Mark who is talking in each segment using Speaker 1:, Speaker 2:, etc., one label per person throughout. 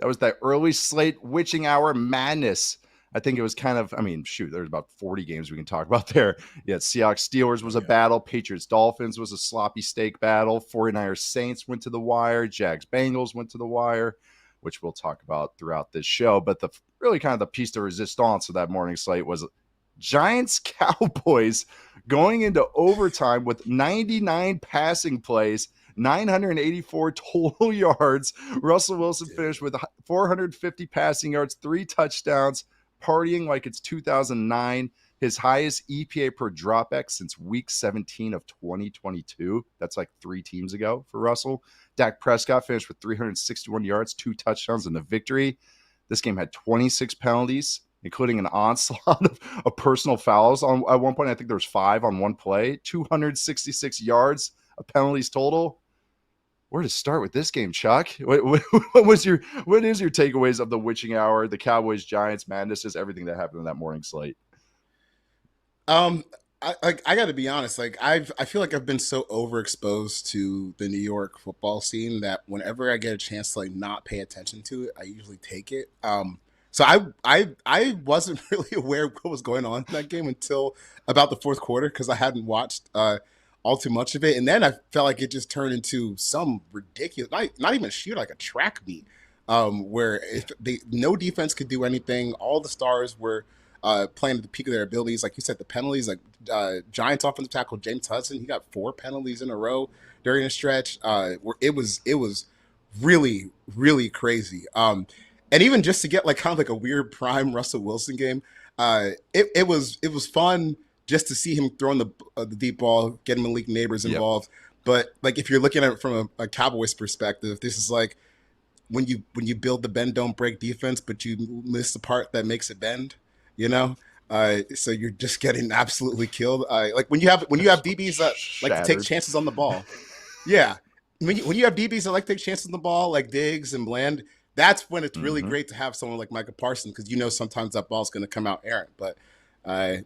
Speaker 1: That was that early slate witching hour madness. I think it was kind of, there's about 40 games we can talk about there. Yeah, Seahawks Steelers was a battle. Patriots Dolphins was a sloppy steak battle. 49ers Saints went to the wire. Jags Bengals went to the wire, which we'll talk about throughout this show. But the really kind of the piece de resistance of that morning slate was Giants Cowboys going into overtime with 99 passing plays, 984 total yards. Russell Wilson finished with 450 passing yards, 3 touchdowns, partying like it's 2009. His highest EPA per dropback since week 17 of 2022. That's like 3 teams ago for Russell. Dak Prescott finished with 361 yards, 2 touchdowns in the victory. This game had 26 penalties, including an onslaught of personal fouls. At one point, I think there was 5 on one play, 266 yards of penalties total. Where to start with this game, Chuck? What is your takeaways of the witching hour, the Cowboys Giants madness, is everything that happened in that morning slate?
Speaker 2: I got to be honest. Like I feel like I've been so overexposed to the New York football scene that whenever I get a chance to like not pay attention to it, I usually take it. So I wasn't really aware of what was going on in that game until about the fourth quarter because I hadn't watched all too much of it, and then I felt like it just turned into some ridiculous, not even a shoot, like a track meet, where no defense could do anything. All the stars were playing at the peak of their abilities. Like you said, the penalties, like Giants offensive tackle James Hudson, he got 4 penalties in a row during a stretch. Where it was really, really crazy. And even just to get like kind of like a weird prime Russell Wilson game, it was fun just to see him throwing the deep ball, getting Malik Neighbors involved. Yep. But like if you're looking at it from a Cowboys perspective, this is like when you build the bend don't break defense, but you miss the part that makes it bend, you know. So you're just getting absolutely killed. Like when you have DBs that like to take chances on the ball, yeah. When you have DBs that like to take chances on the ball, like Diggs and Bland, that's when it's really great to have someone like Micah Parsons because sometimes that ball's going to come out errant. But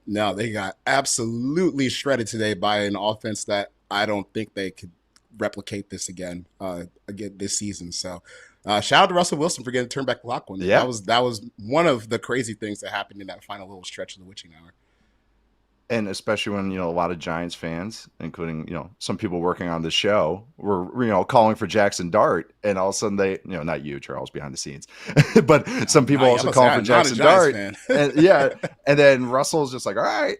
Speaker 2: no, they got absolutely shredded today by an offense that I don't think they could replicate this again this season. So shout out to Russell Wilson for getting turned back block one. Yeah. That was one of the crazy things that happened in that final little stretch of the witching hour.
Speaker 1: And especially when, a lot of Giants fans, including, some people working on the show were, calling for Jackson Dart. And all of a sudden they, not you, Charles, behind the scenes, but some people also calling for Jackson Dart. And, and then Russell's just like, all right,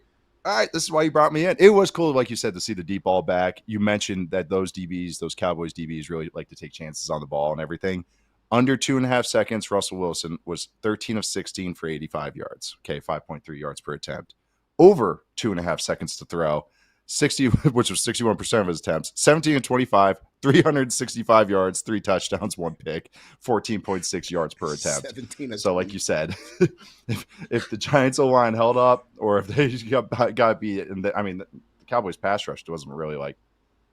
Speaker 1: this is why you brought me in. It was cool, like you said, to see the deep ball back. You mentioned that those Cowboys DBs really like to take chances on the ball and everything. Under 2.5 seconds, Russell Wilson was 13 of 16 for 85 yards. Okay, 5.3 yards per attempt. Over 2.5 seconds to throw, 60, which was 61% of his attempts, 17 and 25, 365 yards, 3 touchdowns, 1 pick, 14.6 yards per attempt. So like you said, if the Giants O-line held up or if they got beat, and the Cowboys pass rush wasn't really like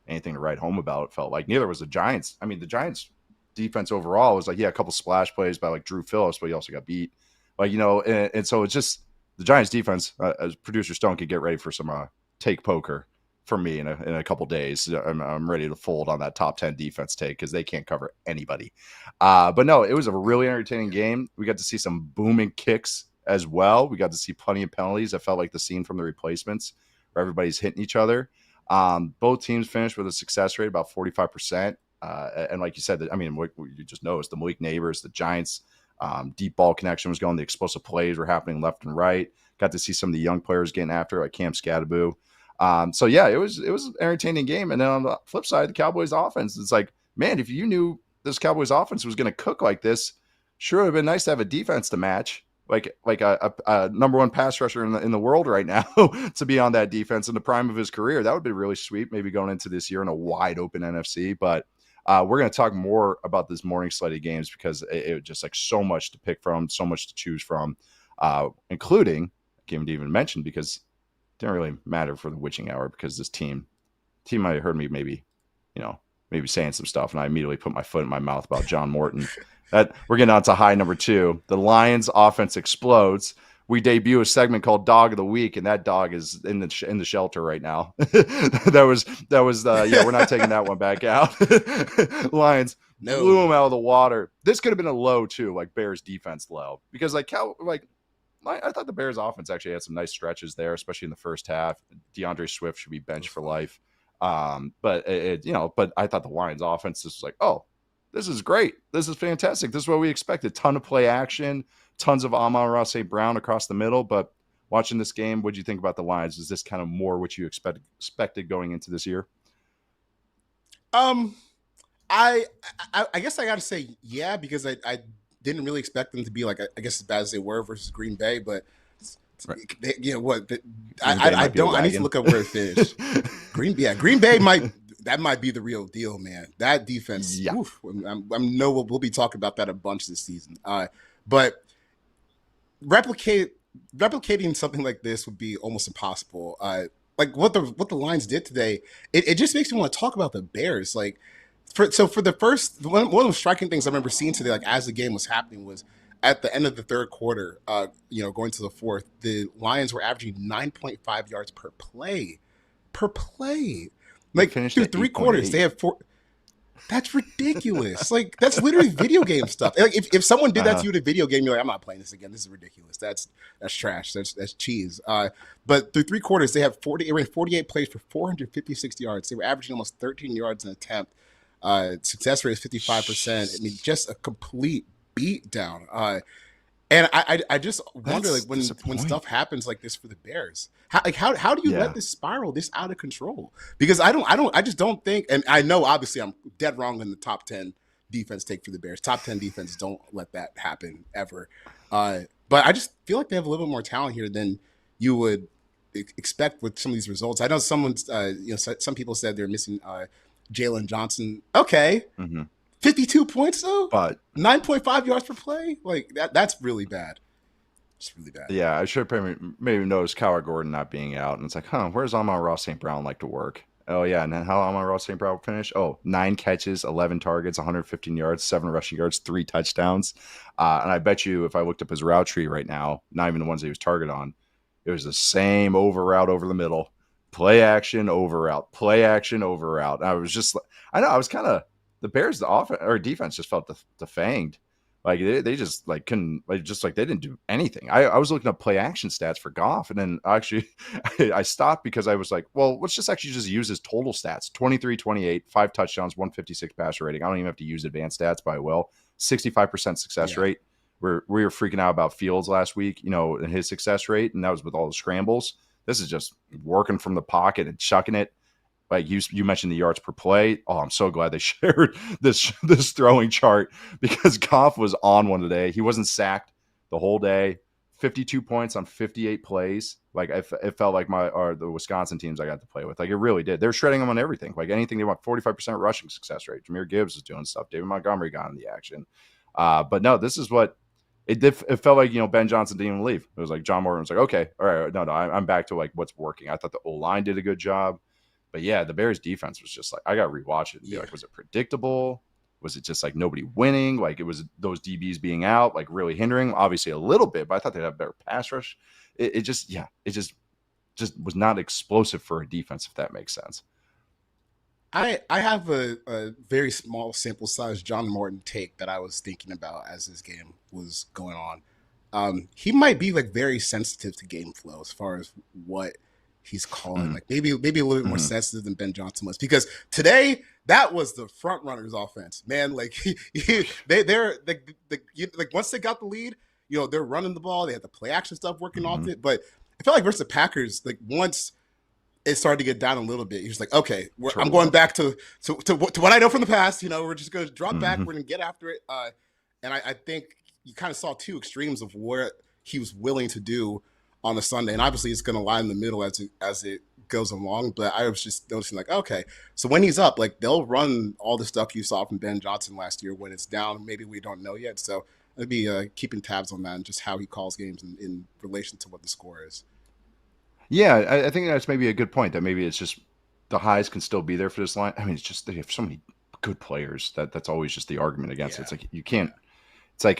Speaker 1: anything to write home about, it felt like. Neither was the Giants. The Giants defense overall was like, a couple splash plays by like Drew Phillips, but he also got beat. And so it's just, the Giants defense, as producer Stone could get ready for some take poker for me in a couple days. I'm ready to fold on that top 10 defense take because they can't cover anybody. But no, it was a really entertaining game. We got to see some booming kicks as well. We got to see plenty of penalties. I felt like the scene from The Replacements where everybody's hitting each other. Both teams finished with a success rate about 45%. And like you said, what you just noticed, the Malik Neighbors, the Giants, deep ball connection was going. The explosive plays were happening left and right. Got to see some of the young players getting after, like Cam Scadaboo. So yeah, it was an entertaining game. And then on the flip side, the Cowboys offense, it's like, man, if you knew this Cowboys offense was going to cook like this, sure would have been nice to have a defense to match, like a number one pass rusher in the world right now to be on that defense in the prime of his career. That would be really sweet. Maybe going into this year in a wide open NFC, but. We're going to talk more about this morning slate of games because it was just like so much to pick from, so much to choose from, including, I can't even mention because it didn't really matter for the witching hour because this team might have heard me maybe saying some stuff, and I immediately put my foot in my mouth about John Morton. That we're getting on to high number 2. The Lions offense explodes. We debut a segment called Dog of the Week, and that dog is in the shelter right now. that was we're not taking that one back out. Lions blew them
Speaker 2: No.
Speaker 1: out of the water. This could have been a low too, like Bears defense low, because I thought the Bears offense actually had some nice stretches there, especially in the first half. DeAndre Swift should be benched for life. But I thought the Lions offense just was like, oh, this is great. This is fantastic. This is what we expected. Ton of play action, tons of Amon-Ra St. Brown across the middle. But watching this game, what do you think about the Lions? Is this kind of more what you expected going into this year?
Speaker 2: Um, I guess I got to say yeah, because I didn't really expect them to be like I guess as bad as they were versus Green Bay, but
Speaker 1: Right.
Speaker 2: what
Speaker 1: Green Bay
Speaker 2: I
Speaker 1: might be a
Speaker 2: don't I need to
Speaker 1: wagon.
Speaker 2: look up where it finished. Green Bay might be the real deal, man. That defense,
Speaker 1: Yeah.
Speaker 2: oof, we'll be talking about that a bunch this season. But replicate replicating something like this would be almost impossible. Like what the Lions did today, it just makes me want to talk about the Bears. Like for the first one of the striking things I remember seeing today, like as the game was happening, was at the end of the third quarter, going to the fourth, the Lions were averaging 9.5 yards per play. Per play.
Speaker 1: They
Speaker 2: Like
Speaker 1: finished
Speaker 2: through
Speaker 1: at
Speaker 2: three quarters,
Speaker 1: 8.8.
Speaker 2: they have four. That's ridiculous. Like that's literally video game stuff. Like if someone did that to
Speaker 1: Uh-huh.
Speaker 2: you in a video game, you're like, I'm not playing this again. This is ridiculous. That's trash. That's cheese. But through three quarters, they ran 48 plays for 456 yards. They were averaging almost 13 yards an attempt. Success rate is 55%. I mean, just a complete beat down. And I just wonder, like
Speaker 1: That's
Speaker 2: when
Speaker 1: disappointing.
Speaker 2: stuff happens like this for the Bears, how do you let
Speaker 1: Yeah.
Speaker 2: this spiral this out of control? Because I just don't think, and I know obviously I'm dead wrong in the top 10 defense take for the Bears. Top 10 defense don't let that happen ever. But I just feel like they have a little bit more talent here than you would expect with some of these results. I know some people said they're missing Jalen Johnson. Okay,
Speaker 1: Hmm.
Speaker 2: 52 points though,
Speaker 1: But
Speaker 2: 9.5 yards per play. Like that's really bad. It's really bad.
Speaker 1: yeah, I should maybe notice Coward Gordon not being out. And it's like, where's Amon-Ra St. Brown like to work? Oh, yeah. And then how Amon-Ra St. Brown finish? Oh, 9 catches, 11 targets, 115 yards, 7 rushing yards, 3 touchdowns. And I bet you if I looked up his route tree right now, not even the ones that he was targeted on, it was the same over route over the middle. Play action, over route, play action, over route. I was just, I know, I was kind of, the Bears, the offense or defense just felt defanged. Like they just like couldn't like just like they didn't do anything. I was looking up play action stats for Goff, and then actually I stopped because I was like, well, let's just actually just use his total stats: 23, 28, 5 touchdowns, 156 passer rating. I don't even have to use advanced stats, but I will. 65% success
Speaker 2: Yeah.
Speaker 1: rate. We were freaking out about Fields last week, and his success rate, and that was with all the scrambles. This is just working from the pocket and chucking it. Like you mentioned the yards per play. Oh, I'm so glad they shared this throwing chart because Goff was on one today. He wasn't sacked the whole day. 52 points on 58 plays. Like it felt like the Wisconsin teams I got to play with. Like it really did. They're shredding them on everything. Like anything they want. 45% rushing success rate. Jameer Gibbs is doing stuff. David Montgomery got in the action. But no, this is what it did. It felt like Ben Johnson didn't even leave. It was like John Morton was like, okay, all right, no, I'm back to like what's working. I thought the O line did a good job. But yeah, the Bears defense was just like, I got to rewatch it and be
Speaker 2: Yeah.
Speaker 1: like, was it predictable? Was it just like nobody winning? Like it was those DBs being out, like really hindering, obviously a little bit, but I thought they'd have better pass rush. It just was not explosive for a defense, if that makes sense.
Speaker 2: I have a very small sample size John Morton take that I was thinking about as this game was going on. He might be like very sensitive to game flow as far as what he's calling.
Speaker 1: Mm-hmm.
Speaker 2: Like maybe a little bit more
Speaker 1: Mm-hmm.
Speaker 2: sensitive than Ben Johnson was because today that was the front runners offense, man. Like like once they got the lead, they're running the ball. They had the play action stuff working off
Speaker 1: Mm-hmm.
Speaker 2: it, but I felt like versus the Packers, like once it started to get down a little bit. He was like, okay, I'm
Speaker 1: Turtle
Speaker 2: going
Speaker 1: up.
Speaker 2: back to what I know from the past. We're just going to drop back.
Speaker 1: Mm-hmm.
Speaker 2: We're going to get after it. And I think you kind of saw two extremes of what he was willing to do on a Sunday. And obviously it's going to lie in the middle as it goes along. But I was just noticing like, okay, so when he's up, like they'll run all the stuff you saw from Ben Johnson last year. When it's down, maybe we don't know yet. So I'd be keeping tabs on that and just how he calls games in relation to what the score is.
Speaker 1: Yeah, I think that's maybe a good point that maybe it's just the highs can still be there for this line. I mean, it's just they have so many good players that's always just the argument against it.
Speaker 2: Yeah.
Speaker 1: It's like you
Speaker 2: Yeah.
Speaker 1: can't. It's like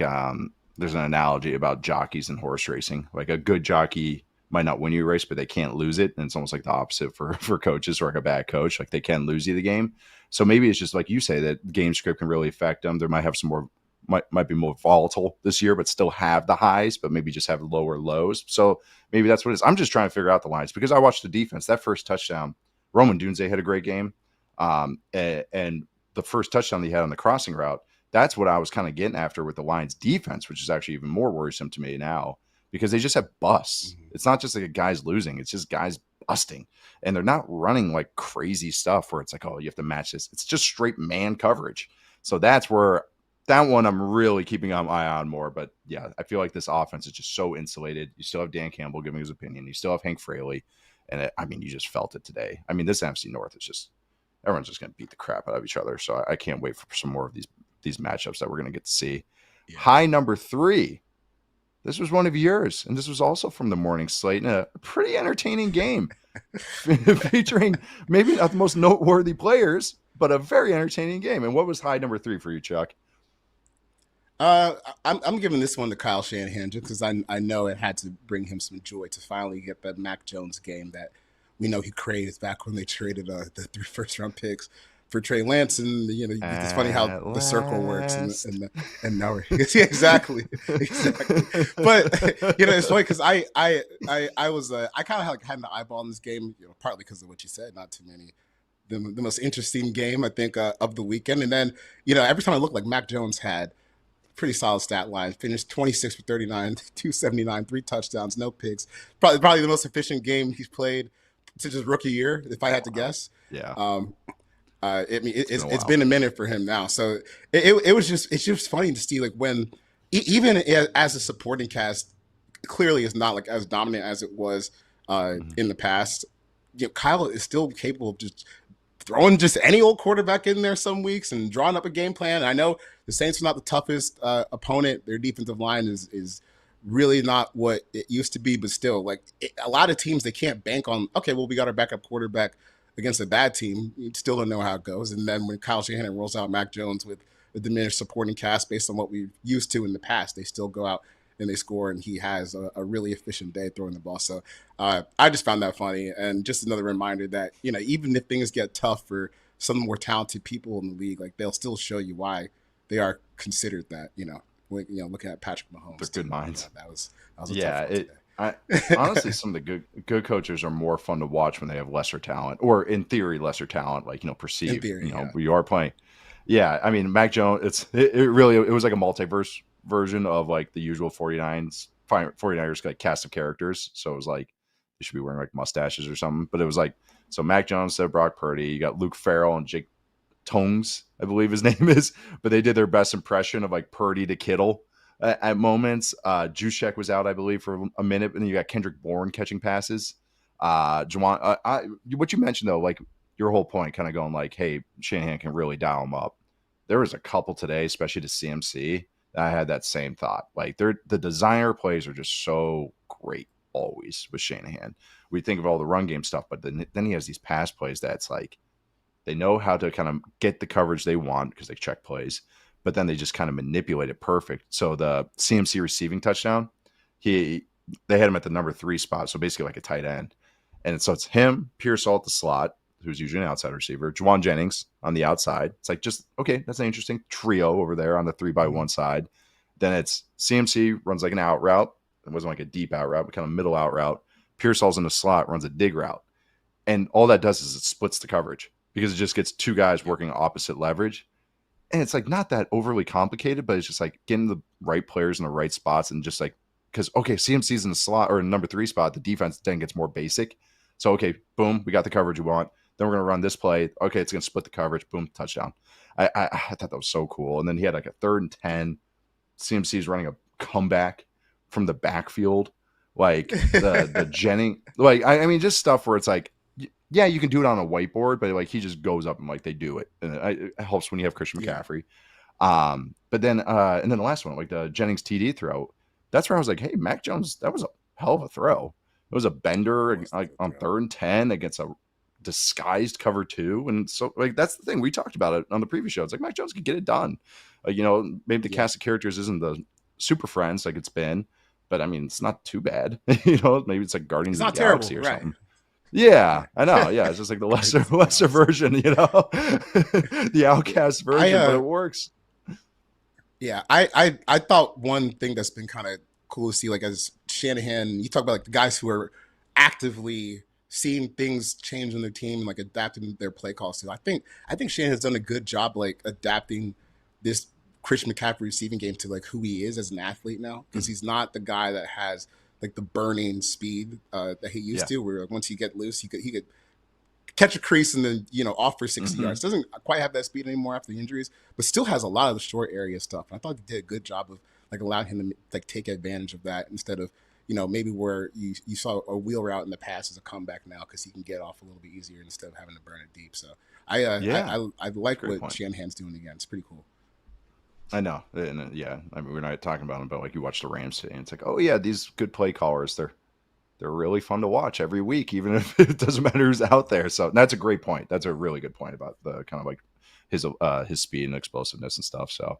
Speaker 1: there's an analogy about jockeys and horse racing. Like a good jockey might not win you a race, but they can't lose it. And it's almost like the opposite for coaches or like a bad coach. Like they can lose you the game. So maybe it's just like you say that game script can really affect them. There might have some more might be more volatile this year, but still have the highs, but maybe just have lower lows. So maybe that's what it is. I'm just trying to figure out the lines because I watched the defense. That first touchdown, Roman Dunze had a great game. And the first touchdown he had on the crossing route, that's what I was kind of getting after with the Lions defense, which is actually even more worrisome to me now because they just have busts.
Speaker 2: Mm-hmm.
Speaker 1: It's not just like guys losing, it's just guys busting. And they're not running like crazy stuff where it's like, oh, you have to match this. It's just straight man coverage. So that's where that one I'm really keeping an eye on more. But yeah, I feel like this offense is just so insulated. You still have Dan Campbell giving his opinion. You still have Hank Fraley. And I mean, you just felt it today. I mean, this NFC North is just everyone's just going to beat the crap out of each other. So I can't wait for some more of these matchups that we're going to get to see.
Speaker 2: Yeah.
Speaker 1: High number 3. This was one of yours, and this was also from the morning slate, and a pretty entertaining game featuring maybe not the most noteworthy players, but a very entertaining game. And what was high number 3 for you, Chuck?
Speaker 2: I'm giving this one to Kyle Shanahan just because I know it had to bring him some joy to finally get that Mac Jones game that we know he craved back when they traded the 3 first-round picks for Trey Lance. And it's funny how the circle works and now we're yeah, exactly. But it's funny because I was I kind of like had an eyeball in this game, partly because of what you said, not too many. The most interesting game I think of the weekend, and then every time I look, like Mac Jones had pretty solid stat line. Finished 26 for 39, 279, 3 touchdowns, no picks. Probably the most efficient game he's played since his rookie year, if I had to guess.
Speaker 1: Yeah.
Speaker 2: It's been a minute for him now. So it's just funny to see like when even as a supporting cast, clearly is not like as dominant as it was in the past. Kyle is still capable of just throwing just any old quarterback in there some weeks and drawing up a game plan. And I know the Saints are not the toughest opponent. Their defensive line is really not what it used to be, but still, like a lot of teams, they can't bank on, okay, well, we got our backup quarterback against a bad team. You still don't know how it goes. And then when Kyle Shanahan rolls out Mac Jones with a diminished supporting cast based on what we've used to in the past, they still go out and they score, and he has a really efficient day throwing the ball. So I just found that funny, and just another reminder that even if things get tough for some more talented people in the league, like they'll still show you why they are considered that. Looking at Patrick Mahomes,
Speaker 1: they're good minds.
Speaker 2: That was a tough one today.
Speaker 1: Honestly, some of the good coaches are more fun to watch when they have lesser talent, or in theory, lesser talent, like perceived.
Speaker 2: In theory,
Speaker 1: you are playing. Yeah, I mean, Mac Jones, it was like a multiverse version of like the usual 49ers like cast of characters. So it was like they should be wearing like mustaches or something. But it was like, so Mac Jones said Brock Purdy, you got Luke Farrell and Jake Tongs, I believe his name is, but they did their best impression of like Purdy to Kittle at moments. Juszczyk was out, I believe, for a minute, and then you got Kendrick Bourne catching passes. Juwan, what you mentioned though, like your whole point, kind of going like, hey, Shanahan can really dial him up. There was a couple today, especially to CMC. I had that same thought. Like the designer plays are just so great always with Shanahan. We think of all the run game stuff, but then he has these pass plays that's like they know how to kind of get the coverage they want because they check plays, but then they just kind of manipulate it perfect. So the CMC receiving touchdown, they had him at the number 3 spot, so basically like a tight end. And so it's him, Pearsall at the slot, who's usually an outside receiver, Juwan Jennings on the outside. It's like just, okay, that's an interesting trio over there on the 3-by-1 side. Then it's CMC runs like an out route. It wasn't like a deep out route, but kind of middle out route. Pearsall's in the slot, runs a dig route. And all that does is it splits the coverage because it just gets 2 guys working opposite leverage. And it's like not that overly complicated, but it's just like getting the right players in the right spots and just like, because, okay, CMC's in the slot or in number 3 spot, the defense then gets more basic. So, okay, boom, we got the coverage we want. Then we're going to run this play. Okay, it's going to split the coverage. Boom, touchdown. I thought that was so cool. And then he had like a 3rd and 10. CMC's running a comeback from the backfield. Like the Jennings. Like, I mean, just stuff where it's like, yeah, you can do it on a whiteboard, but like he just goes up and like they do it. And it helps when you have Christian McCaffrey. But then, and then the last one, like the Jennings TD throw, that's where I was like, hey, Mac Jones, that was a hell of a throw. It was a bender like on 3rd and 10 against a disguised cover 2. And so like that's the thing, we talked about it on the previous show. It's like Mac Jones can get it done. Maybe the cast of characters isn't the super friends like it's been, but I mean, it's not too bad. You know, maybe it's like
Speaker 2: It's
Speaker 1: Guardians of the
Speaker 2: not terrible,
Speaker 1: Galaxy or
Speaker 2: right?
Speaker 1: something. Yeah,
Speaker 2: Right.
Speaker 1: I know. Yeah, it's just like the lesser
Speaker 2: Guardians of the
Speaker 1: lesser
Speaker 2: Galaxy.
Speaker 1: version, you know, the
Speaker 2: Yeah.
Speaker 1: outcast
Speaker 2: I
Speaker 1: version, but it works.
Speaker 2: Yeah, I thought one thing that's been kind of cool to see, like as Shanahan, you talk about like the guys who are actively seeing things change in their team and like adapting their play calls to. I think Shanahan's done a good job like adapting this Christian McCaffrey receiving game to like who he is as an athlete now, because he's not the guy that has like the burning speed that he used
Speaker 1: Yeah.
Speaker 2: to, where like, once he get loose, he could catch a crease and then off for 60
Speaker 1: Hmm.
Speaker 2: yards. Doesn't quite have that speed anymore after the injuries, but still has a lot of the short area stuff. And I thought they did a good job of like allowing him to like take advantage of that instead of maybe where you saw a wheel route in the past as a comeback now because he can get off a little bit easier instead of having to burn it deep. So
Speaker 1: Yeah,
Speaker 2: I
Speaker 1: that's a
Speaker 2: like
Speaker 1: great
Speaker 2: what
Speaker 1: point.
Speaker 2: Shanahan's doing again. It's pretty cool.
Speaker 1: I know, and yeah, I mean, we're not talking about them, but like you watch the Rams today, and it's like, oh yeah, these good play callers, they're really fun to watch every week, even if it doesn't matter who's out there. So that's a great point. That's a really good point about the kind of like his speed and explosiveness and stuff. So